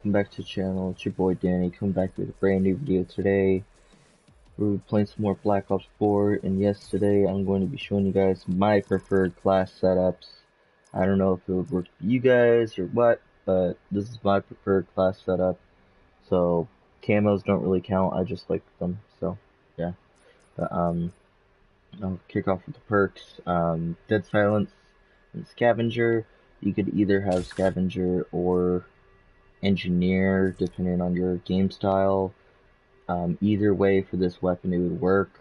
welcome back to the channel. It's your boy Danny, coming back with a brand new video today. We're playing some more Black Ops 4, and yes, today I'm going to be showing you guys my preferred class setups. I don't know if it would work for you guys or what, but this is my preferred class setup. So, camos don't really count, I just like them, so, yeah. But, I'll kick off with the perks. Dead Silence and Scavenger. You could either have Scavenger or Engineer, depending on your game style. Either way for this weapon it would work,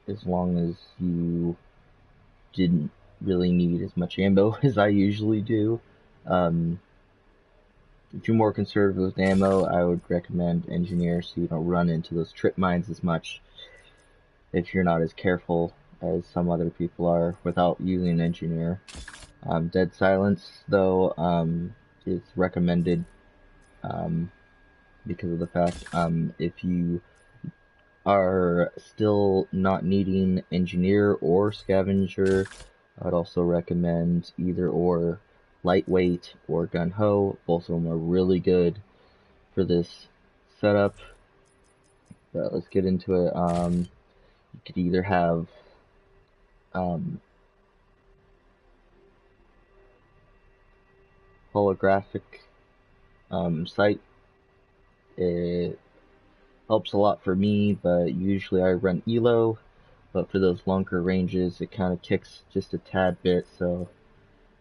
as long as you didn't really need as much ammo as I usually do. If you're more conservative with ammo, I would recommend Engineer so you don't run into those trip mines as much if you're not as careful as some other people are without using Engineer. Dead Silence, though, is recommended because of the fact if you are still not needing Engineer or Scavenger, I'd also recommend either or Lightweight or Gun Ho. Both of them are really good for this setup. But let's get into it. You could either have holographic sight. It helps a lot for me, but usually I run ELO. But for those longer ranges, it kind of kicks just a tad bit, so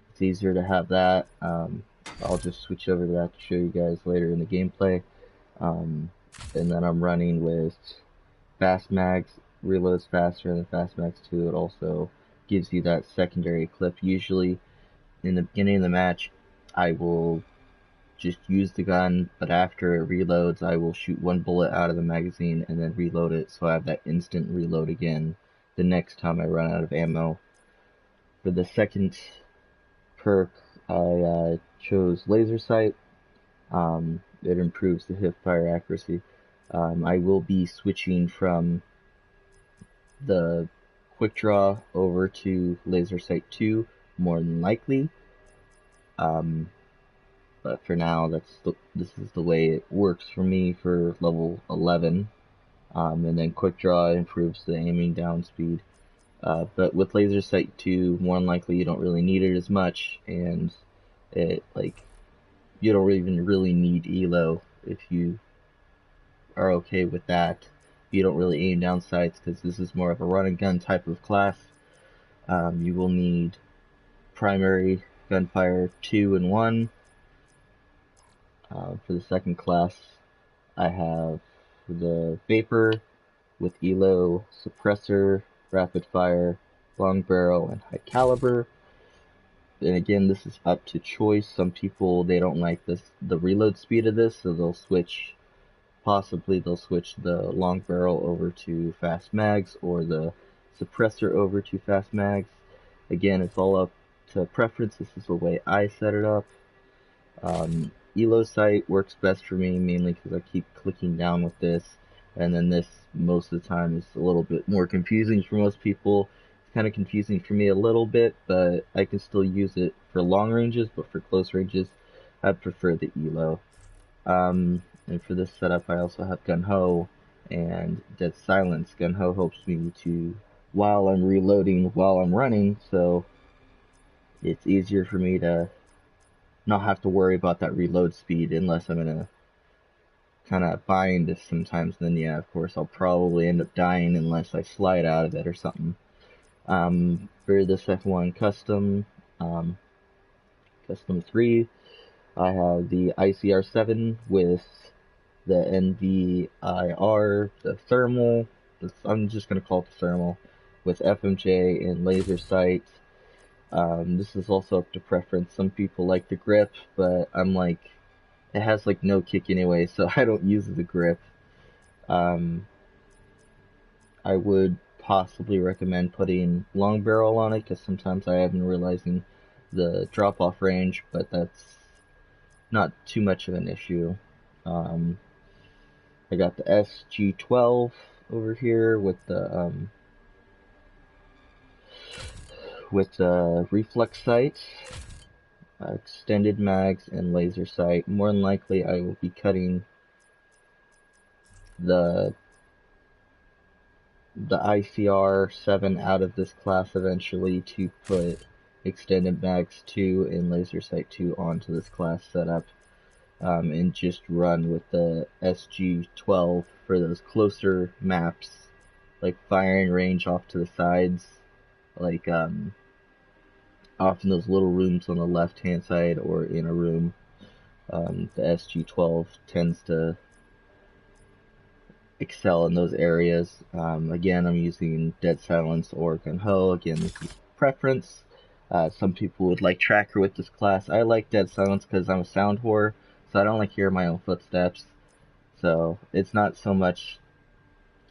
it's easier to have that. I'll just switch over to that to show you guys later in the gameplay. And then I'm running with fast mags, reloads faster than fast mags 2. It also gives you that secondary clip. Usually in the beginning of the match, I will just use the gun, but after it reloads, I will shoot one bullet out of the magazine and then reload it, so I have that instant reload again the next time I run out of ammo. For the second perk, I chose laser sight. It improves the hip fire accuracy. I will be switching from the quick draw over to laser sight 2 more than likely. But for now, this is the way it works for me for level 11. And then quick draw improves the aiming down speed. But with laser sight 2, more than likely you don't really need it as much, and you don't even really need ELO if you are okay with that. You don't really aim down sights because this is more of a run and gun type of class. You will need primary gunfire 2 and 1. For the second class, I have the Vapor with ELO, Suppressor, Rapid Fire, Long Barrel, and High Caliber. And again, this is up to choice. Some people, they don't like the reload speed of this, so possibly they'll switch the Long Barrel over to Fast Mags, or the Suppressor over to Fast Mags. Again, it's all up to preference. This is the way I set it up. ELO sight works best for me, mainly because I keep clicking down with this, and then this most of the time is a little bit more confusing for most people. It's kind of confusing for me a little bit, but I can still use it for long ranges, but for close ranges, I prefer the ELO. And for this setup, I also have Gun Ho and Dead Silence. Gun Ho helps me to, while I'm reloading, while I'm running, so it's easier for me to not have to worry about that reload speed unless I'm in a kind of bind sometimes. Then yeah, of course I'll probably end up dying unless I slide out of it or something. For the second one, custom 3, I have the ICR7 with the NVIR, the thermal. I'm just gonna call it the thermal, with FMJ and laser sight. This is also up to preference. Some people like the grip, but I'm like, it has like no kick anyway, so I don't use the grip. I would possibly recommend putting long barrel on it, because sometimes I have been realizing the drop-off range, but that's not too much of an issue. I got the SG12 over here with the reflex sight. extended mags, and laser sight. More than likely, I will be cutting the ICR 7 out of this class eventually to put extended mags 2 and laser sight 2 onto this class setup, and just run with the SG-12 for those closer maps, like firing range off to the sides, like off in those little rooms on the left hand side or in a room. The SG-12 tends to excel in those areas. Again, I'm using Dead Silence or Gun Ho. Again, this is preference. Some people would like Tracker with this class. I like Dead Silence because I'm a sound whore, so I don't like hearing my own footsteps. So it's not so much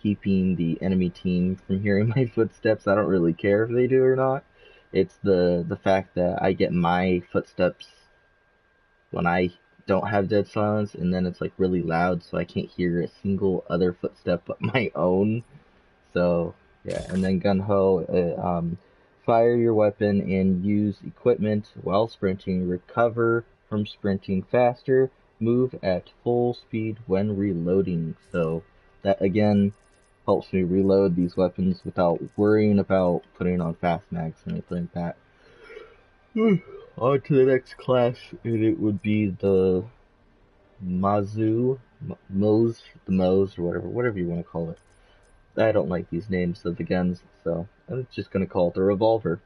keeping the enemy team from hearing my footsteps. I don't really care if they do or not. It's the fact that I get my footsteps when I don't have Dead Silence, and then it's like really loud, so I can't hear a single other footstep but my own. So yeah, and then Gun Ho, fire your weapon and use equipment while sprinting. Recover from sprinting faster. Move at full speed when reloading. So that again helps me reload these weapons without worrying about putting on fast mags or anything like that. On to the next class, and it would be the Mose, or whatever you want to call it. I don't like these names of the guns, so I'm just gonna call it the revolver.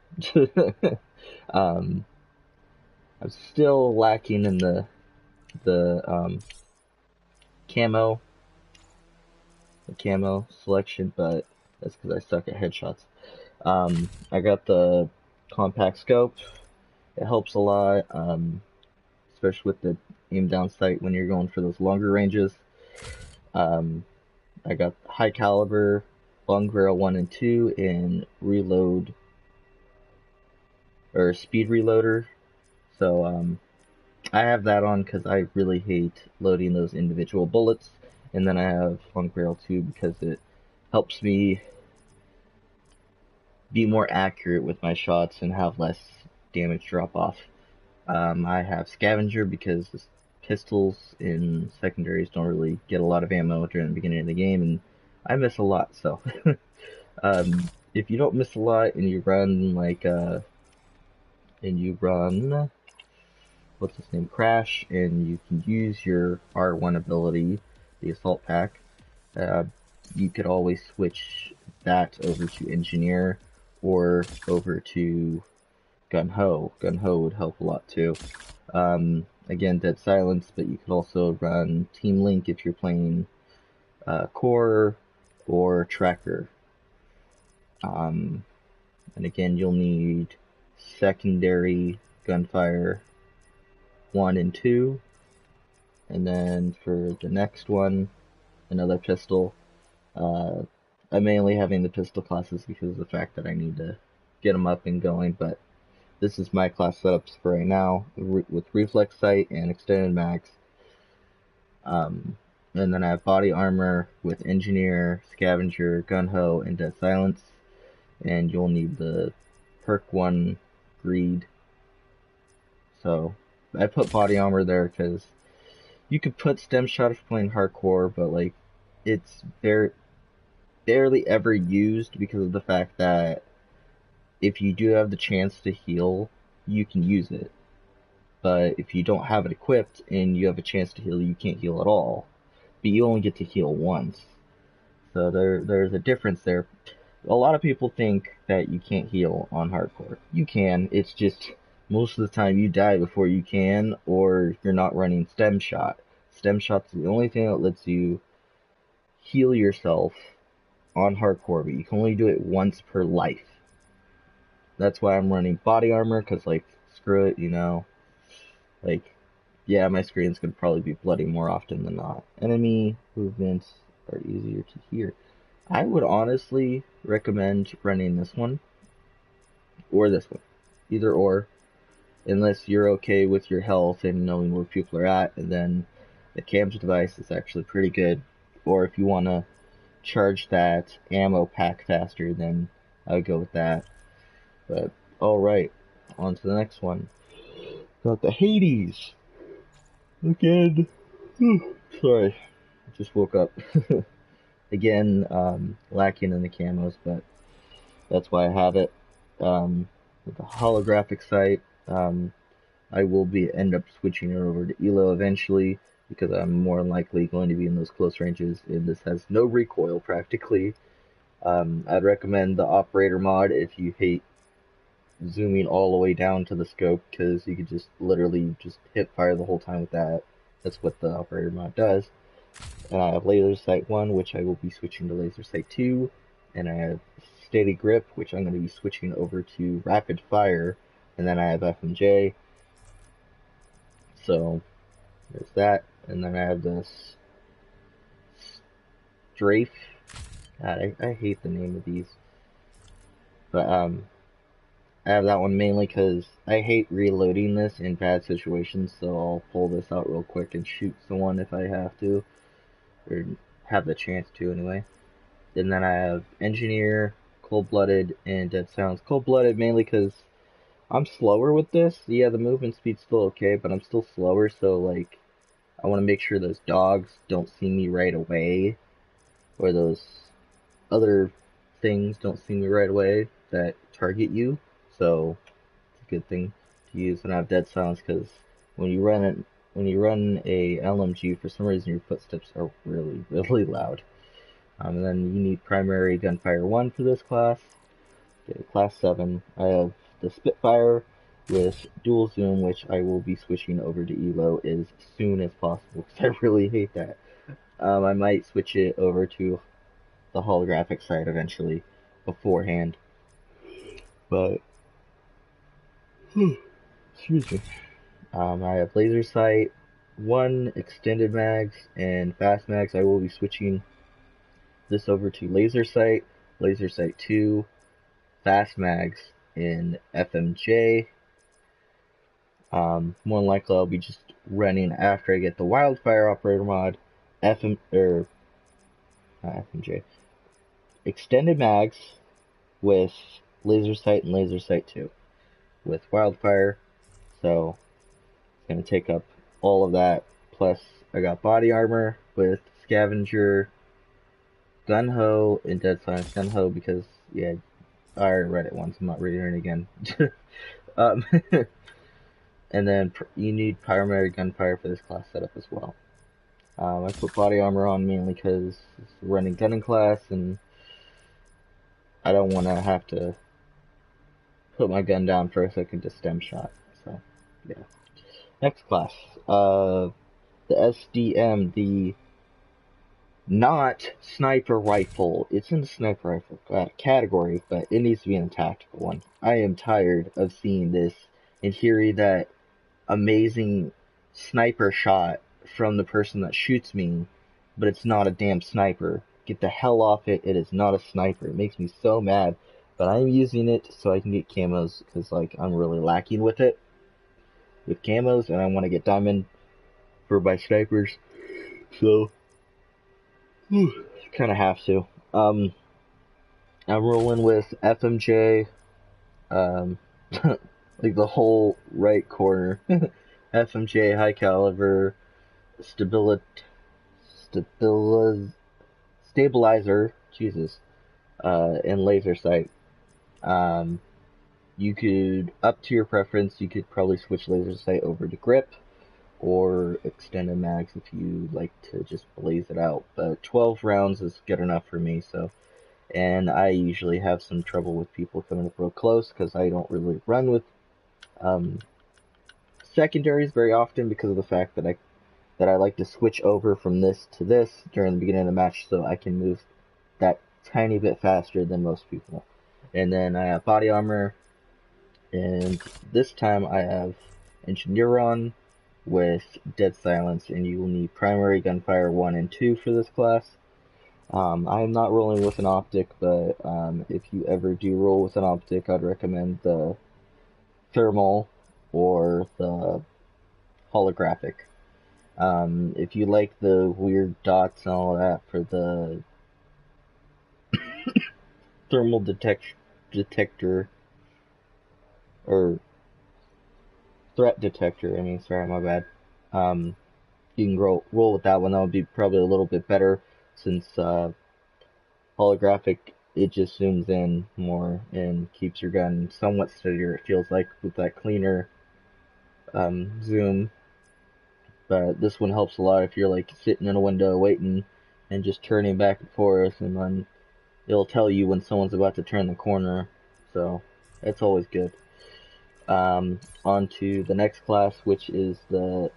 I'm still lacking in the camo, selection, but that's because I suck at headshots. I got the compact scope. It helps a lot, especially with the aim down sight when you're going for those longer ranges. I got high caliber, long barrel 1 and 2, and reload, or speed reloader. So I have that on because I really hate loading those individual bullets. And then I have long barrel 2 because it helps me be more accurate with my shots and have less damage drop off. I have scavenger because the pistols in secondaries don't really get a lot of ammo during the beginning of the game, and I miss a lot. So if you don't miss a lot and you run what's his name, Crash, and you can use your R1 ability, the assault pack, you could always switch that over to engineer or over to Gun Ho. Gun Ho would help a lot too. Again, Dead Silence, but you could also run Team Link if you're playing Core or Tracker. And again, you'll need secondary gunfire 1 and 2, and then for the next one, another pistol. I'm mainly having the pistol classes because of the fact that I need to get them up and going, but this is my class setups for right now, with reflex sight and extended mags. And then I have body armor with engineer, scavenger, gun ho, and dead silence. And you'll need the perk 1 greed. So I put body armor there because you could put stem shot if you're playing hardcore, but like it's barely ever used because of the fact that if you do have the chance to heal, you can use it. But if you don't have it equipped and you have a chance to heal, you can't heal at all. But you only get to heal once. So there's a difference there. A lot of people think that you can't heal on hardcore. You can, it's just most of the time you die before you can, or you're not running stem shot. Stem shot's the only thing that lets you heal yourself on hardcore, but you can only do it once per life. That's why I'm running body armor, because, like, screw it, you know. Like, yeah, my screen's gonna probably be bloody more often than not. Enemy movements are easier to hear. I would honestly recommend running this one, or this one. Either or. Unless you're okay with your health and knowing where people are at, and then the cams device is actually pretty good. Or if you want to charge that ammo pack faster, then I would go with that. But alright, on to the next one. Got the Hades again. Sorry, I just woke up. Again, lacking in the camos, but that's why I have it. With the holographic sight, I will end up switching it over to ELO eventually because I'm more likely going to be in those close ranges, and this has no recoil practically. I'd recommend the operator mod if you hate zooming all the way down to the scope because you could just literally just hip fire the whole time with that. That's what the operator mod does. And I have laser sight 1, which I will be switching to laser sight 2, and I have steady grip, which I'm going to be switching over to rapid fire, and then I have FMJ. So there's that, and then I have this strafe. God, I hate the name of these, but I have that one mainly because I hate reloading this in bad situations, so I'll pull this out real quick and shoot someone if I have to, or have the chance to anyway. And then I have Engineer, Cold-Blooded, and Dead Silence. Cold-Blooded mainly because I'm slower with this. Yeah, the movement speed's still okay, but I'm still slower, so like I want to make sure those dogs don't see me right away, or those other things don't see me right away that target you. So it's a good thing to use. And I have Dead Silence because when you run a LMG, for some reason your footsteps are really, really loud. And then you need primary gunfire 1 for this class. Okay, class 7. I have the Spitfire with dual zoom, which I will be switching over to ELO as soon as possible because I really hate that. I might switch it over to the holographic side eventually beforehand. But excuse me. I have laser sight 1, extended mags, and fast mags. I will be switching this over to laser sight 2, fast mags in FMJ. More than likely I'll be just running after I get the wildfire operator mod, FMJ, extended mags with laser sight and laser sight 2 with wildfire. So it's gonna take up all of that. Plus I got body armor with scavenger, gun ho, and dead silence gun ho because yeah, I already read it once. I'm not reading it again. And then you need primary gunfire for this class setup as well. I put body armor on mainly because it's running gunning class, and I don't want to have to put my gun down for a second to stem shot. So, yeah. Next class, the SDM, the not sniper rifle. It's in the sniper rifle category, but it needs to be in the tactical one. I am tired of seeing this and hearing that amazing sniper shot from the person that shoots me, but it's not a damn sniper. Get the hell off it. It is not a sniper. It makes me so mad. But I'm using it so I can get camos because like I'm really lacking with it. With camos, and I want to get diamond for my snipers. So kind of have to. I'm rolling with FMJ, like the whole right corner. FMJ, high caliber, stabilizer, Jesus, and laser sight. You could, up to your preference, you could probably switch laser sight over to grip or extended mags if you like to just blaze it out. But 12 rounds is good enough for me, so. And I usually have some trouble with people coming up real close because I don't really run with secondaries very often because of the fact that I like to switch over from this to this during the beginning of the match so I can move that tiny bit faster than most people. And then I have body armor, and this time I have engineer on with dead silence, and you will need primary gunfire 1 and 2 for this class. I am not rolling with an optic, but if you ever do roll with an optic, I'd recommend the thermal or the holographic. If you like the weird dots and all that for the thermal detector, or threat detector. I mean, sorry, my bad. Um, you can roll with that one. That would be probably a little bit better since holographic, it just zooms in more and keeps your gun somewhat steadier. It feels like with that cleaner zoom. But this one helps a lot if you're like sitting in a window waiting and just turning back and forth, and then it'll tell you when someone's about to turn the corner. So it's always good. On to the next class, which is the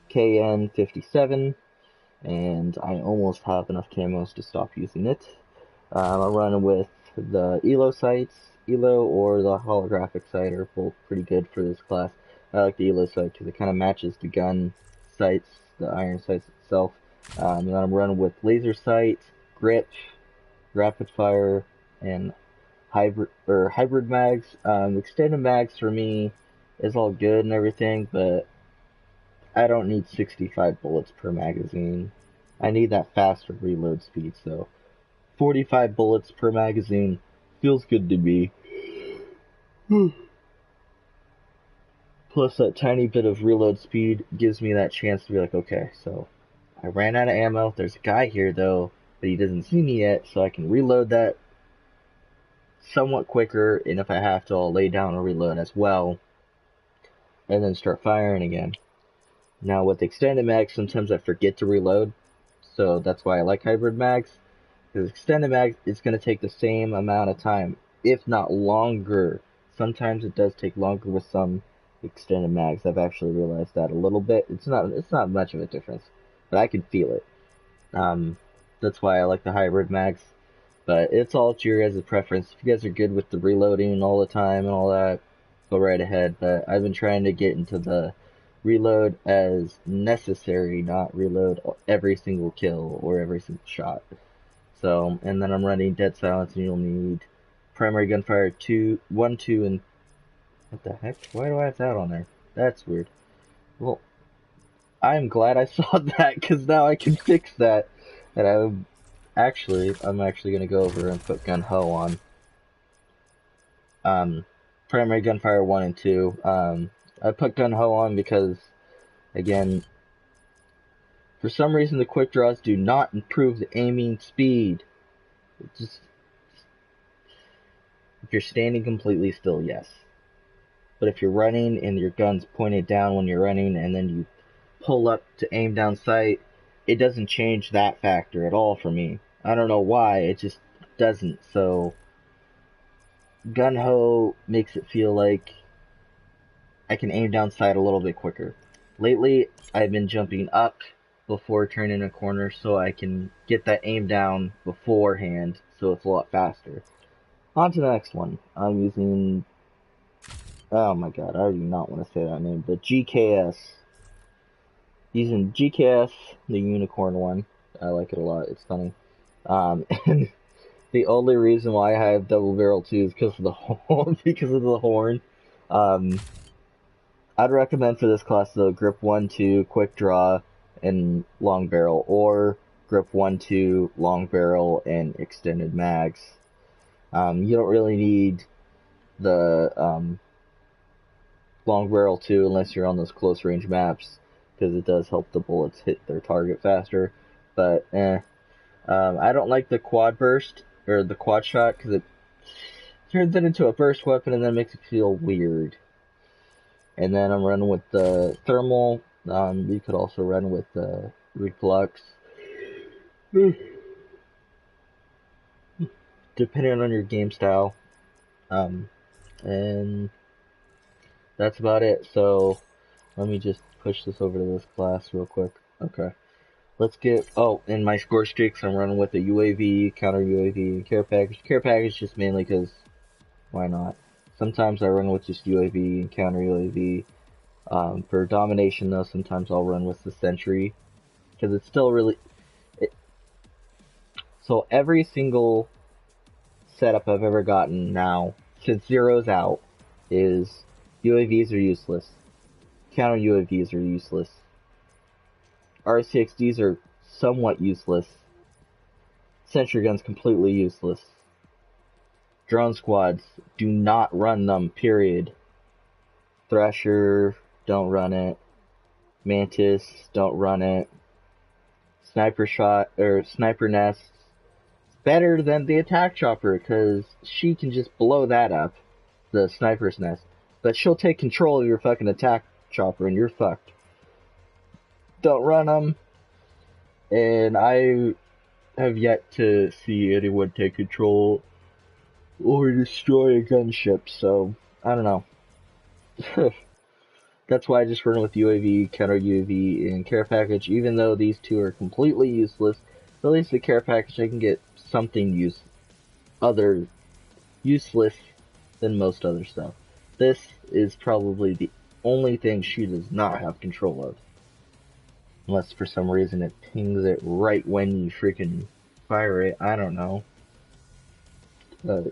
KN57, and I almost have enough camos to stop using it. I'm running with the ELO sights. ELO or the holographic sight are both pretty good for this class. I like the ELO sight because it kind of matches the gun sights, the iron sights itself. And then I'm running with laser sight, grip, rapid fire, and hybrid mags. Extended mags for me is all good and everything, but I don't need 65 bullets per magazine. I need that faster reload speed, so 45 bullets per magazine feels good to me. Plus that tiny bit of reload speed gives me that chance to be like, okay, so I ran out of ammo. There's a guy here though, but he doesn't see me yet, so I can reload that somewhat quicker, and if I have to, I'll lay down a reload as well, and then start firing again. Now with extended mags, sometimes I forget to reload, so that's why I like hybrid mags. Because extended mags, it's going to take the same amount of time, if not longer. Sometimes it does take longer with some extended mags. I've actually realized that a little bit. It's not much of a difference, but I can feel it. That's why I like the hybrid mags. But it's all to your guys' preference. If you guys are good with the reloading all the time and all that, go right ahead. But I've been trying to get into the reload as necessary, not reload every single kill or every single shot. So, and then I'm running dead silence, and you'll need primary gunfire 1, 2, and what the heck? Why do I have that on there? That's weird. Well, I'm glad I saw that, because now I can fix that. And I'm actually gonna go over and put gun ho on. Primary gunfire 1 and 2. I put gun ho on because, again, for some reason the quick draws do not improve the aiming speed. Just if you're standing completely still, yes. But if you're running and your gun's pointed down when you're running and then you pull up to aim down sight, it doesn't change that factor at all for me. I don't know why, it just doesn't. So gun ho makes it feel like I can aim down sight a little bit quicker. Lately, I've been jumping up before turning a corner so I can get that aim down beforehand, so it's a lot faster. On to the next one. I'm using, oh my god, I do not want to say that name, but GKS. Using GKS, the unicorn one. I like it a lot, it's funny. And the only reason why I have double barrel too is because of the horn. Because of the horn. I'd recommend for this class though grip 1, 2, quick draw, and long barrel, or grip 1, 2, long barrel, and extended mags. You don't really need the long barrel 2 unless you're on those close range maps, because it does help the bullets hit their target faster. But I don't like the quad burst or the quad shot because it turns it into a burst weapon and then makes it feel weird. And then I'm running with the thermal. You could also run with the reflux. Depending on your game style. And that's about it. So let me just push this over to this class real quick. Okay. Let's get, oh, in my score streaks, I'm running with a UAV, counter UAV, and care package. Care package just mainly because, why not? Sometimes I run with just UAV and counter UAV. For domination though, sometimes I'll run with the sentry, because it's still really, so every single setup I've ever gotten now, since Zero's out, is UAVs are useless, counter UAVs are useless, RCXDs are somewhat useless, sentry guns completely useless, drone squads, do not run them, period. Thrasher, don't run it. Mantis, don't run it. Sniper shot, or sniper nest, better than the attack chopper, because she can just blow that up, the sniper's nest. But she'll take control of your fucking attack chopper and you're fucked. Don't run them. And I have yet to see anyone take control or destroy a gunship, so I don't know. That's why I just run with UAV, counter UAV, and care package. Even though these two are completely useless, at least the care package I can get something useless than most other stuff. This is probably the only thing she does not have control of. Unless for some reason it pings it right when you freaking fire it. I don't know.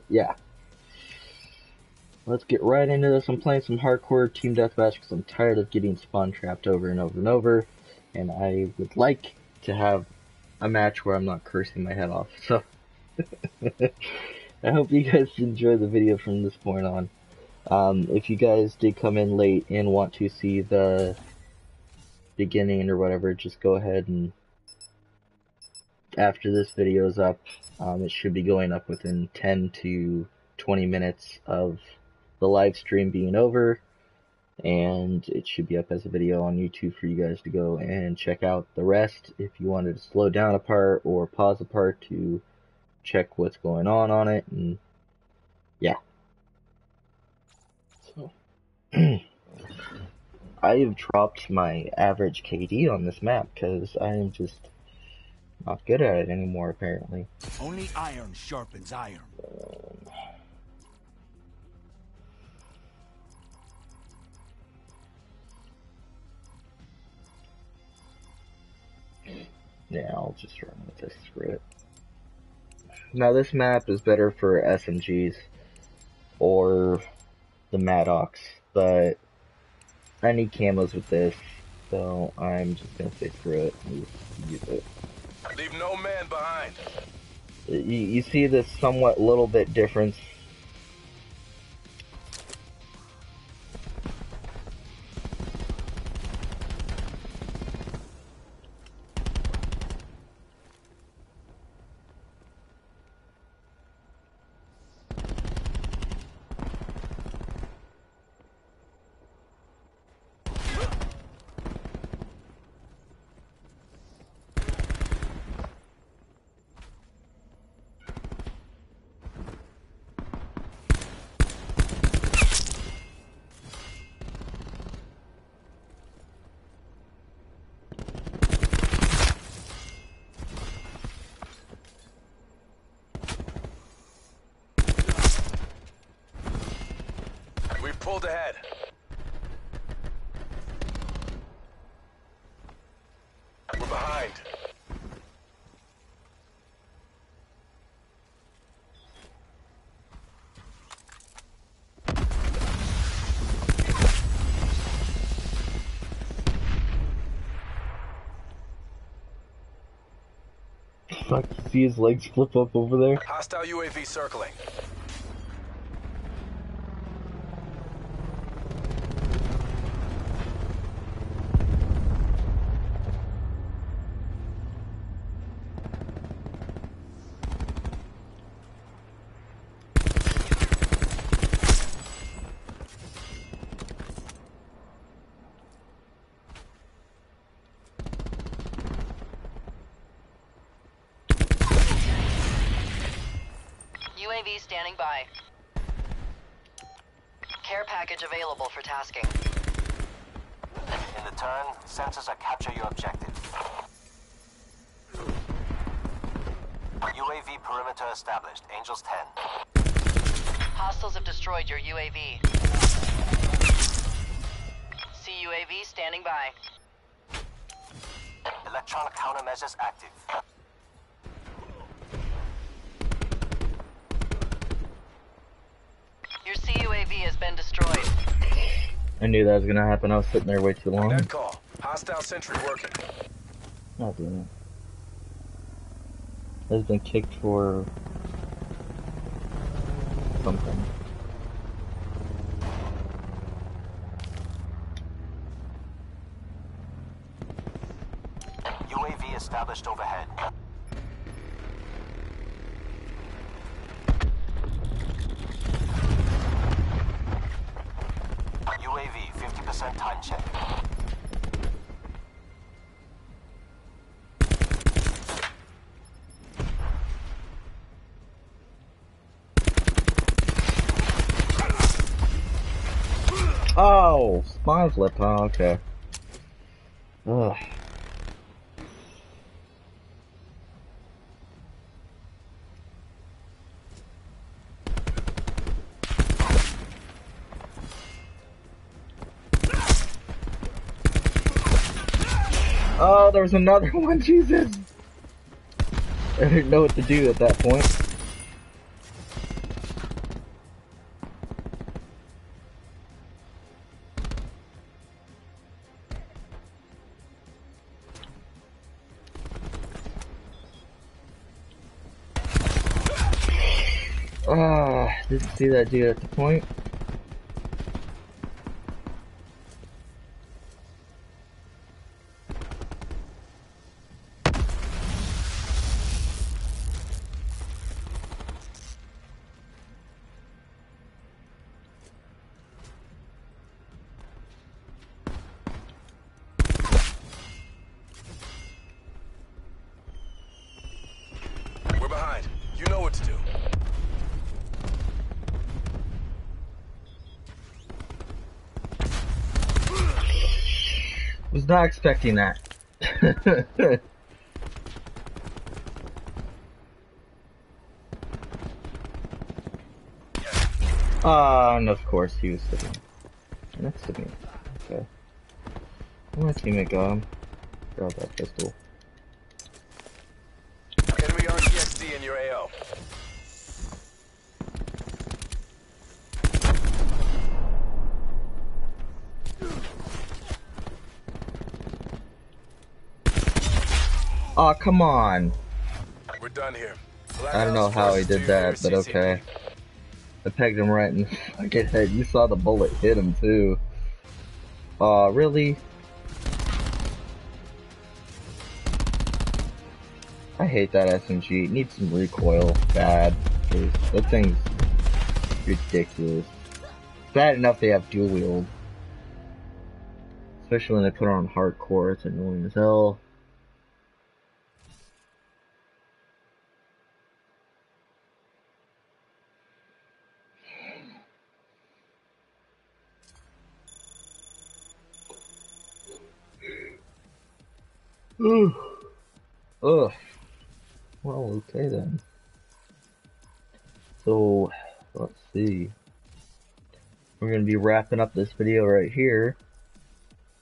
Yeah. Let's get right into this. I'm playing some hardcore team deathmatch because I'm tired of getting spawn trapped over and over and over. And I would like to have a match where I'm not cursing my head off. So, I hope you guys enjoy the video from this point on. If you guys did come in late and want to see the beginning or whatever, just go ahead and after this video is up, it should be going up within 10 to 20 minutes of the live stream being over, and it should be up as a video on YouTube for you guys to go and check out the rest if you wanted to slow down a part or pause a part to check what's going on it, and yeah. So I have dropped my average KD on this map because I am just not good at it anymore, apparently. Only iron sharpens iron. Yeah, I'll just run with this, screw it. Now this map is better for SMGs or the Maddox, but I need camos with this, so I'm just gonna say screw it and use it. Leave no man behind. You see this somewhat little bit difference. Pulled ahead. We're behind. Fuck, see his legs flip up over there? Hostile UAV circling. UAV standing by. Care package available for tasking. In the turn, sensors are capture your objective. UAV perimeter established. Angels 10. Hostiles have destroyed your UAV. CUAV standing by. Electronic countermeasures active. Your CUAV has been destroyed. I knew that was gonna happen. I was sitting there way too long. Net call. Hostile sentry working. Not doing it. Has been kicked for something. established overhead. UAV 50% time check. Oh, spawn flip. Oh, okay. Ugh. Oh, there was another one, Jesus! I didn't know what to do at that point. Ah, didn't see that dude at the point. We're behind. You know what to do. Was not expecting that. And of course he was sitting next to me. Okay. Where my teammate got him? Grab that pistol. Enemy RTXD in your AO. Aw, come on. We're done here. I don't know how he did that, but okay. I pegged him right in the fucking head. You saw the bullet hit him too. Aw, really? I hate that SMG. It needs some recoil. Bad. That thing's ridiculous. Bad enough they have dual wield. Especially when they put it on hardcore. It's annoying as hell. Ugh. Ugh. Well, okay then. So, let's see. We're going to be wrapping up this video right here.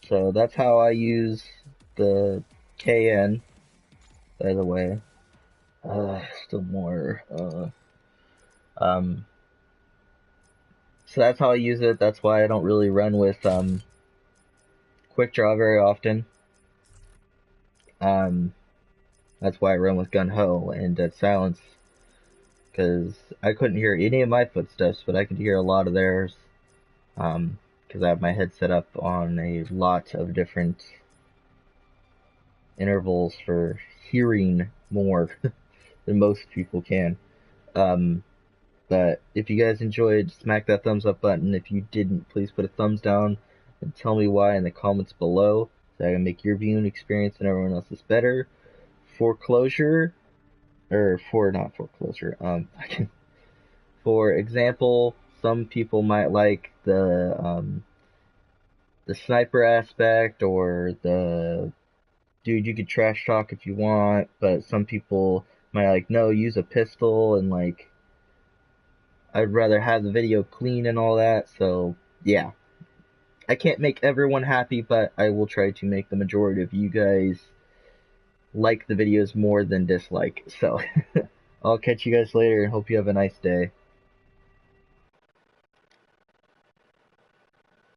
So that's how I use the KN, by the way. Still more, so that's how I use it. That's why I don't really run with, quick draw very often. That's why I run with gun ho and dead silence. Because I couldn't hear any of my footsteps, but I could hear a lot of theirs. Because I have my head set up on a lot of different intervals for hearing more than most people can. But if you guys enjoyed, smack that thumbs up button. If you didn't, please put a thumbs down and tell me why in the comments below, so I can make your viewing experience and everyone else's better. Foreclosure, or not foreclosure, for example, some people might like the sniper aspect, or the dude, you could trash talk if you want, but some people might like, no, use a pistol, and like, I'd rather have the video clean and all that. So yeah, I can't make everyone happy, but I will try to make the majority of you guys like the videos more than dislike. So I'll catch you guys later and hope you have a nice day.